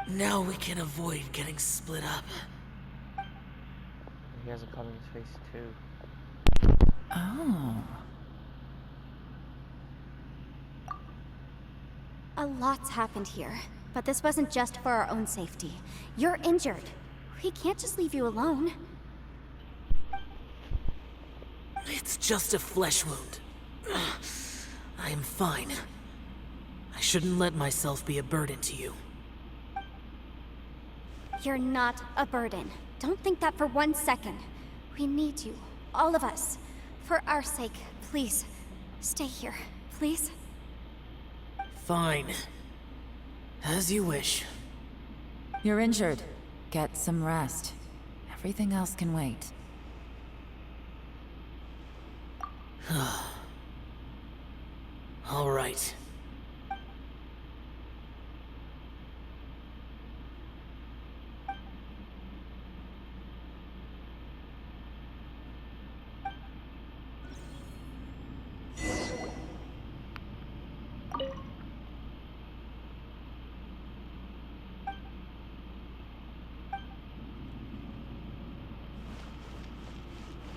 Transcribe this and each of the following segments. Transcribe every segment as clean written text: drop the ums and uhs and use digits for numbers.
Now we can avoid getting split up. He has a cut on his face too. Oh. A lot's happened here, but this wasn't just for our own safety. You're injured. We can't just leave you alone. It's just a flesh wound. I am fine. I shouldn't let myself be a burden to you. You're not a burden. Don't think that for 1 second. We need you, all of us. For our sake, please. Stay here, please. Fine. As you wish. You're injured. Get some rest. Everything else can wait. All right.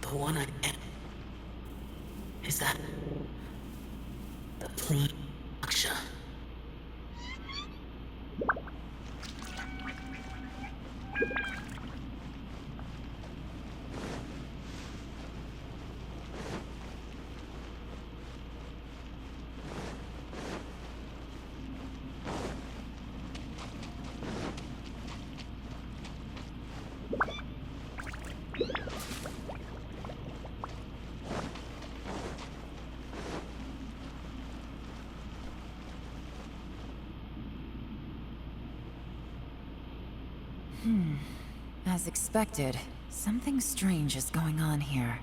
The one I am. Is that the plea? Aksha. As expected, something strange is going on here.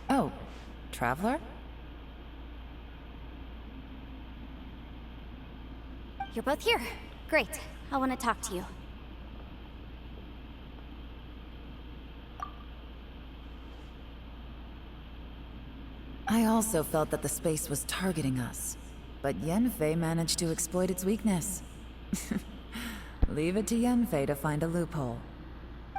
Oh, Traveler? You're both here. Great. I want to talk to you. I also felt that the space was targeting us, but Yenfei managed to exploit its weakness. Leave it to Yenfei to find a loophole.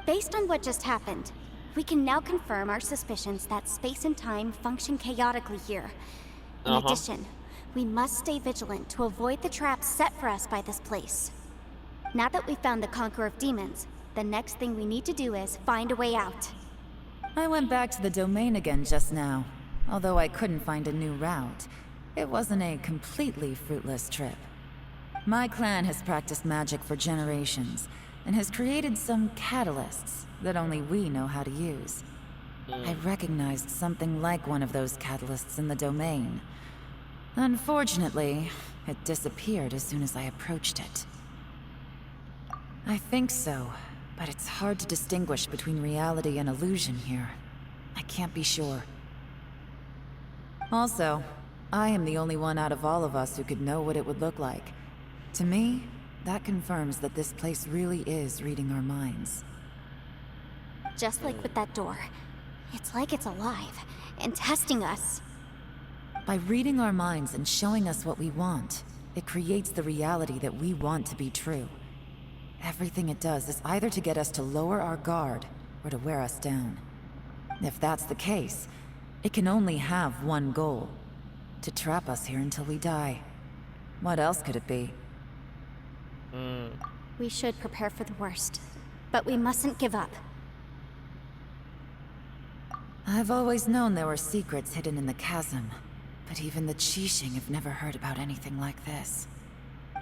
Based on what just happened, we can now confirm our suspicions that space and time function chaotically here. In addition, we must stay vigilant to avoid the traps set for us by this place. Now that we've found the Conqueror of Demons, the next thing we need to do is find a way out. I went back to the domain again just now. Although I couldn't find a new route, it wasn't a completely fruitless trip. My clan has practiced magic for generations, and has created some catalysts that only we know how to use. I recognized something like one of those catalysts in the domain. Unfortunately, it disappeared as soon as I approached it. I think so, but it's hard to distinguish between reality and illusion here. I can't be sure. Also, I am the only one out of all of us who could know what it would look like. To me, that confirms that this place really is reading our minds. Just like with that door. It's like it's alive, and testing us. By reading our minds and showing us what we want, it creates the reality that we want to be true. Everything it does is either to get us to lower our guard, or to wear us down. If that's the case, it can only have one goal: to trap us here until we die. What else could it be? We should prepare for the worst, but we mustn't give up. I've always known there were secrets hidden in the chasm, but even the Qixing have never heard about anything like this.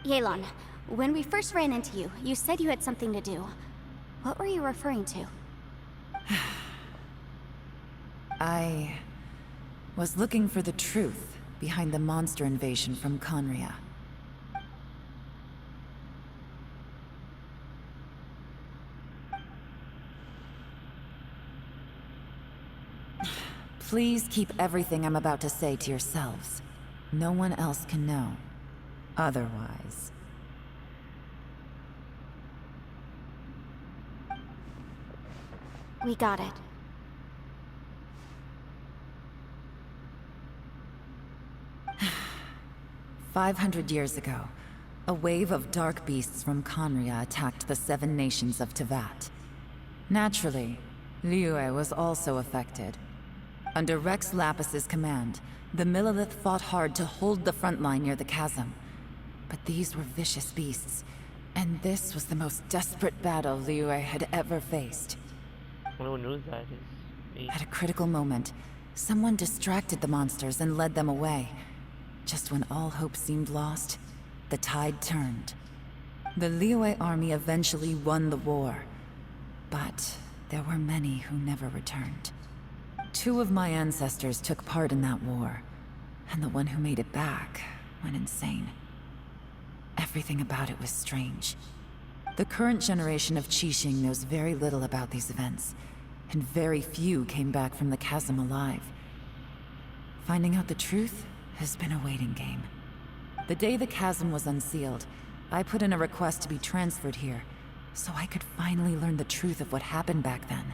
Yelan, when we first ran into you, you said you had something to do. What were you referring to? I was looking for the truth behind the monster invasion from Conria. Please keep everything I'm about to say to yourselves. No one else can know. Otherwise... We got it. 500 years ago, a wave of dark beasts from Conria attacked the 7 nations of Tevat. Naturally, Liyue was also affected. Under Rex Lapis's command, the Millelith fought hard to hold the front line near the chasm. But these were vicious beasts, and this was the most desperate battle Liyue had ever faced. No one knows that is me. At a critical moment, someone distracted the monsters and led them away. Just when all hope seemed lost, the tide turned. The Liyue army eventually won the war, but there were many who never returned. 2 of my ancestors took part in that war, and the one who made it back went insane. Everything about it was strange. The current generation of Qixing knows very little about these events, and very few came back from the chasm alive. Finding out the truth has been a waiting game. The day the chasm was unsealed, I put in a request to be transferred here, so I could finally learn the truth of what happened back then.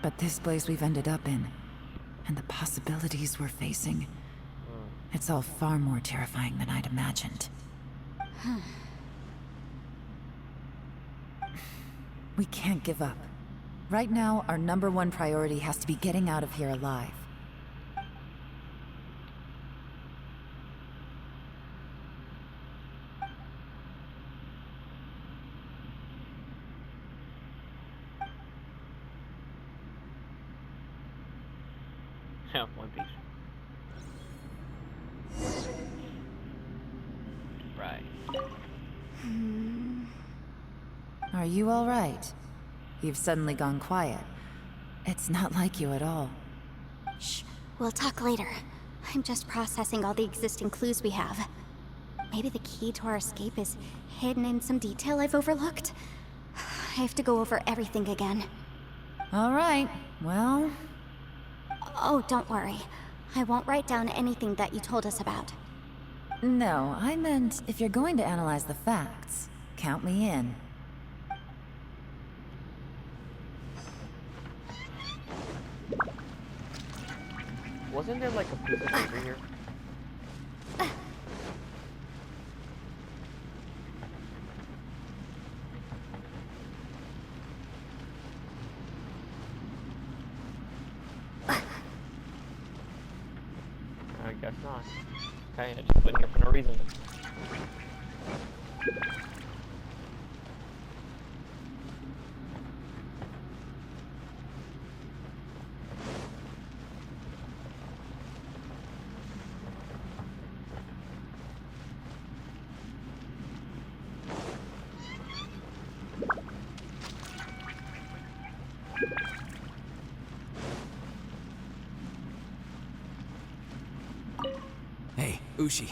But this place we've ended up in, and the possibilities we're facing, it's all far more terrifying than I'd imagined. We can't give up. Right now, our #1 priority has to be getting out of here alive. Yeah, One Piece. Right. Are you all right? You've suddenly gone quiet. It's not like you at all. Shh, we'll talk later. I'm just processing all the existing clues we have. Maybe the key to our escape is hidden in some detail I've overlooked. I have to go over everything again. All right, well... Oh, don't worry. I won't write down anything that you told us about. No, I meant if you're going to analyze the facts, count me in. Wasn't there like a piece of paper here? I guess not. Okay, I just went here for no reason. Hey, Ushi.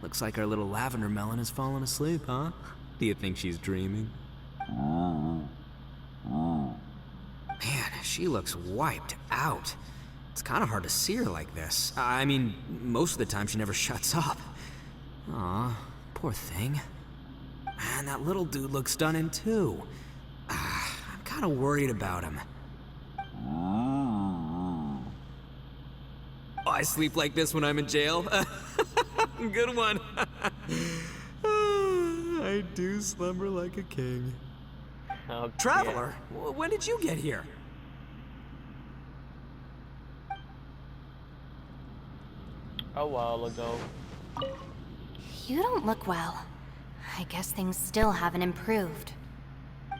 Looks like our little lavender melon has fallen asleep, huh? Do you think she's dreaming? Man, she looks wiped out. It's kind of hard to see her like this. I mean, most of the time she never shuts up. Aw, poor thing. Man, that little dude looks stunning too. I'm kind of worried about him. Oh, I sleep like this when I'm in jail? Good one. I do slumber like a king. Oh, Traveler, when did you get here? A while ago. You don't look well. I guess things still haven't improved.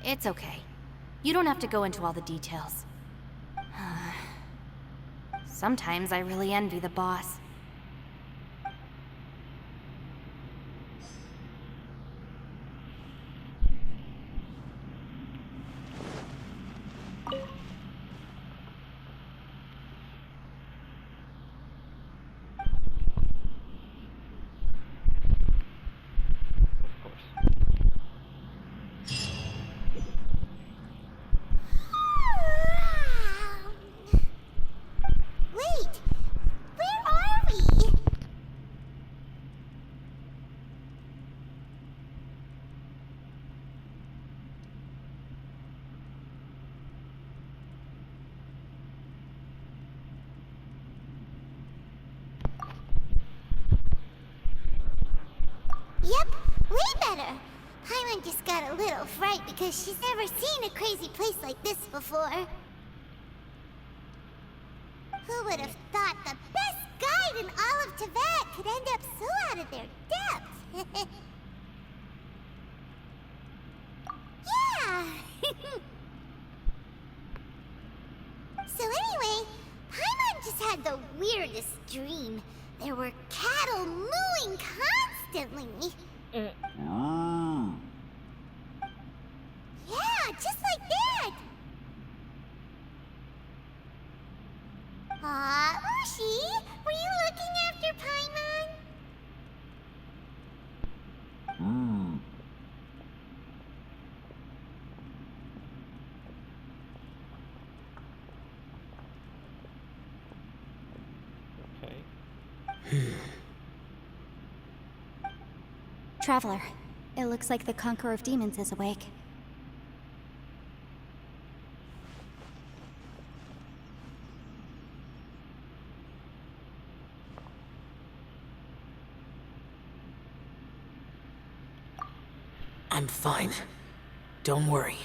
It's okay. You don't have to go into all the details. Sometimes I really envy the boss. Wait! Where are Yep, way better. Paimon just got a little fright because she's never seen a crazy place like this before. Who would have thought the best guide in all of Tibet could end up so out of their depth? Yeah! So anyway, Paimon just had the weirdest dream. There were cattle mooing constantly. Yeah, just like that. Aw, Ushi, were you looking after Paimon? Okay. Traveler, it looks like the Conqueror of Demons is awake. I'm fine. Don't worry.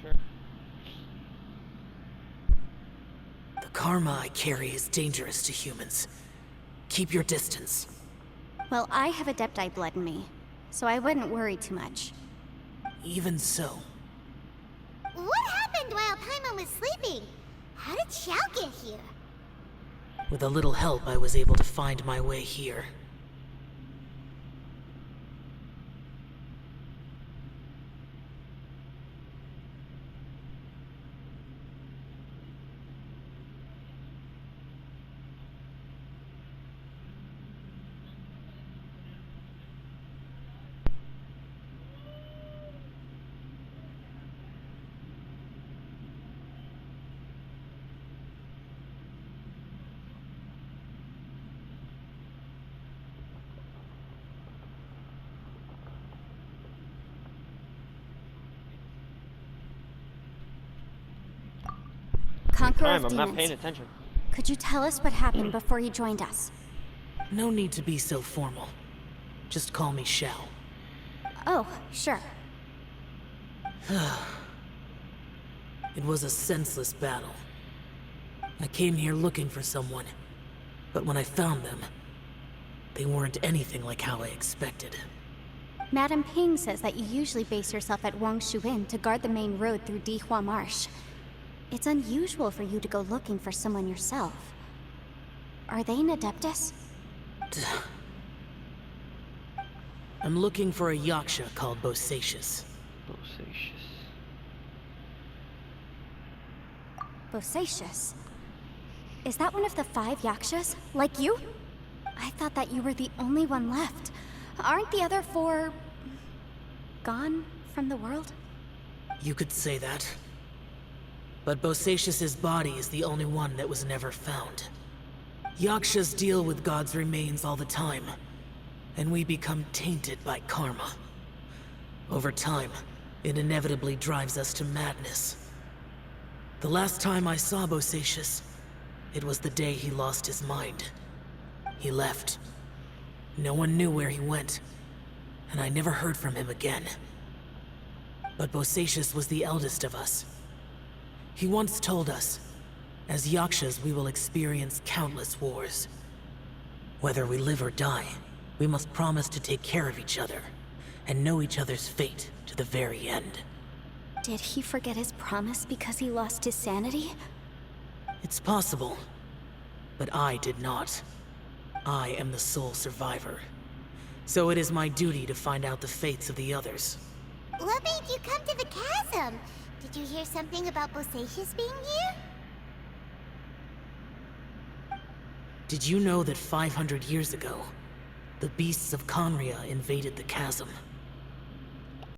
Sure. The karma I carry is dangerous to humans. Keep your distance. Well, I have Adepti blood in me, so I wouldn't worry too much. Even so, What happened while Paimon was sleeping? How did Xiao get here? with a little help, I was able to find my way here. Conqueror I'm of not paying Demons, attention. could you tell us what happened before you joined us? No need to be so formal. Just call me Xiao. Oh, sure. It was a senseless battle. I came here looking for someone, but when I found them, they weren't anything like how I expected. Madame Ping says that you usually base yourself at Wangshu Inn to guard the main road through Dihua Marsh. It's unusual for you to go looking for someone yourself. Are they an Adeptus? I'm looking for a yaksha called Bosacius. Bosacious. Bosacius? Is that one of the 5 yakshas? Like you? I thought that you were the only one left. Aren't the other 4... gone from the world? You could say that. But Bosacius's body is the only one that was never found. Yakshas deal with God's remains all the time, and we become tainted by karma. Over time, it inevitably drives us to madness. The last time I saw Bosacius, it was the day he lost his mind. He left. No one knew where he went, and I never heard from him again. But Bosacius was the eldest of us. He once told us, as Yakshas we will experience countless wars. Whether we live or die, we must promise to take care of each other, and know each other's fate to the very end. Did he forget his promise because he lost his sanity? It's possible, but I did not. I am the sole survivor. So it is my duty to find out the fates of the others. What made you come to the chasm? Did you hear something about Bosacius being here? Did you know that 500 years ago, the beasts of Conria invaded the chasm?